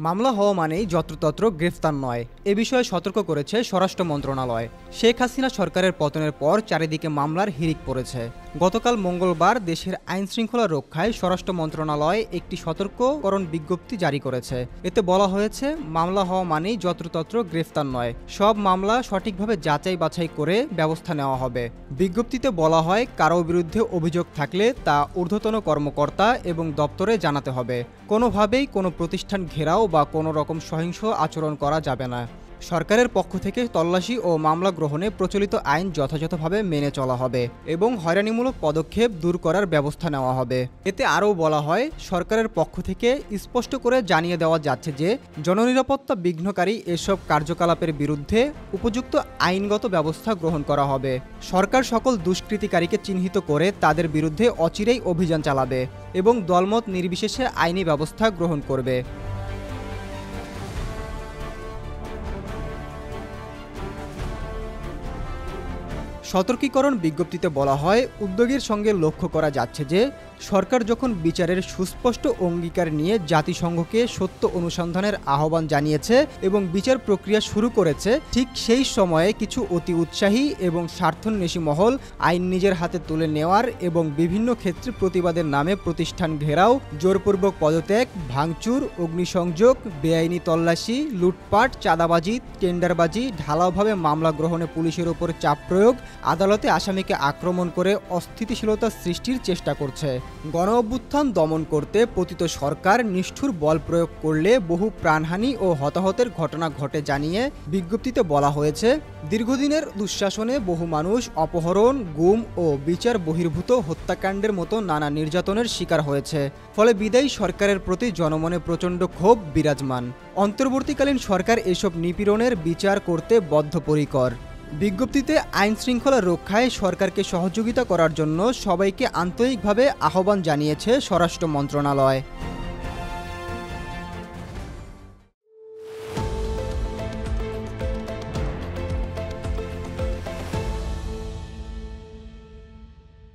মামলা হওয়া মানেই যত্রতত্র গ্রেফতার নয়, এ বিষয়ে সতর্ক করেছে স্বরাষ্ট্র মন্ত্রণালয়। শেখ হাসিনা সরকারের পতনের পর চারিদিকে মামলার হিড়িক পড়েছে। গতকাল মঙ্গলবার দেশের আইনশৃঙ্খলা রক্ষায় স্বরাষ্ট্র মন্ত্রণালয় একটি সতর্ককরণ বিজ্ঞপ্তি জারি করেছে। এতে বলা হয়েছে, মামলা হওয়া মানেই যত্রতত্র গ্রেফতার নয়, সব মামলা সঠিকভাবে যাচাই বাছাই করে ব্যবস্থা নেওয়া হবে। বিজ্ঞপ্তিতে বলা হয়, কারো বিরুদ্ধে অভিযোগ থাকলে তা ঊর্ধ্বতন কর্মকর্তা এবং দপ্তরে জানাতে হবে। কোনোভাবেই কোনো প্রতিষ্ঠান ঘেরাও বা কোনো রকম সহিংস আচরণ করা যাবে না। সরকারের পক্ষ থেকে তল্লাশি ও মামলা গ্রহণে প্রচলিত আইন যথাযথভাবে মেনে চলা হবে এবং হয়রানিমূলক পদক্ষেপ দূর করার ব্যবস্থা নেওয়া হবে। এতে আরও বলা হয়, সরকারের পক্ষ থেকে স্পষ্ট করে জানিয়ে দেওয়া যাচ্ছে যে জননিরাপত্তা বিঘ্নকারী এসব কার্যকলাপের বিরুদ্ধে উপযুক্ত আইনগত ব্যবস্থা গ্রহণ করা হবে। সরকার সকল দুষ্কৃতিকারীকে চিহ্নিত করে তাদের বিরুদ্ধে অচিরেই অভিযান চালাবে এবং দলমত নির্বিশেষে আইনি ব্যবস্থা গ্রহণ করবে। সতর্কীকরণ বিজ্ঞপ্তিতে বলা হয়, উদ্যোগের সঙ্গে লক্ষ্য করা যাচ্ছে যে সরকার যখন বিচারের সুস্পষ্ট অঙ্গীকার নিয়ে জাতিসংঘকে সত্য অনুসন্ধানের আহ্বান জানিয়েছে এবং বিচার প্রক্রিয়া শুরু করেছে, ঠিক সেই সময়ে কিছু অতি উৎসাহী এবং স্বার্থান্বেষী মহল আইন নিজের হাতে তুলে নেওয়ার এবং বিভিন্ন ক্ষেত্রে প্রতিবাদের নামে প্রতিষ্ঠান ঘেরাও, জোরপূর্বক পদত্যাগ, ভাঙচুর, অগ্নিসংযোগ, বেআইনি তল্লাশি, লুটপাট, চাঁদাবাজি, টেন্ডারবাজি, ঢালাওভাবে মামলা গ্রহণে পুলিশের ওপর চাপ প্রয়োগ, আদালতে আসামিকে আক্রমণ করে অস্থিতিশীলতা সৃষ্টির চেষ্টা করছে। গণঅভ্যুত্থান দমন করতে পতিত সরকার নিষ্ঠুর বল প্রয়োগ করলে বহু প্রাণহানি ও হতাহতের ঘটনা ঘটে জানিয়ে বিজ্ঞপ্তিতে বলা হয়েছে, দীর্ঘদিনের দুঃশাসনে বহু মানুষ অপহরণ, গুম ও বিচার বহির্ভূত হত্যাকাণ্ডের মতো নানা নির্যাতনের শিকার হয়েছে। ফলে বিদায়ী সরকারের প্রতি জনমনে প্রচণ্ড ক্ষোভ বিরাজমান। অন্তর্বর্তীকালীন সরকার এসব নিপীড়নের বিচার করতে বদ্ধপরিকর। বিজ্ঞপ্তিতে আইন শৃঙ্খলা রক্ষায় সরকারকে সহযোগিতা করার জন্য সবাইকে আন্তরিকভাবে আহ্বান জানিয়েছে স্বরাষ্ট্র মন্ত্রণালয়।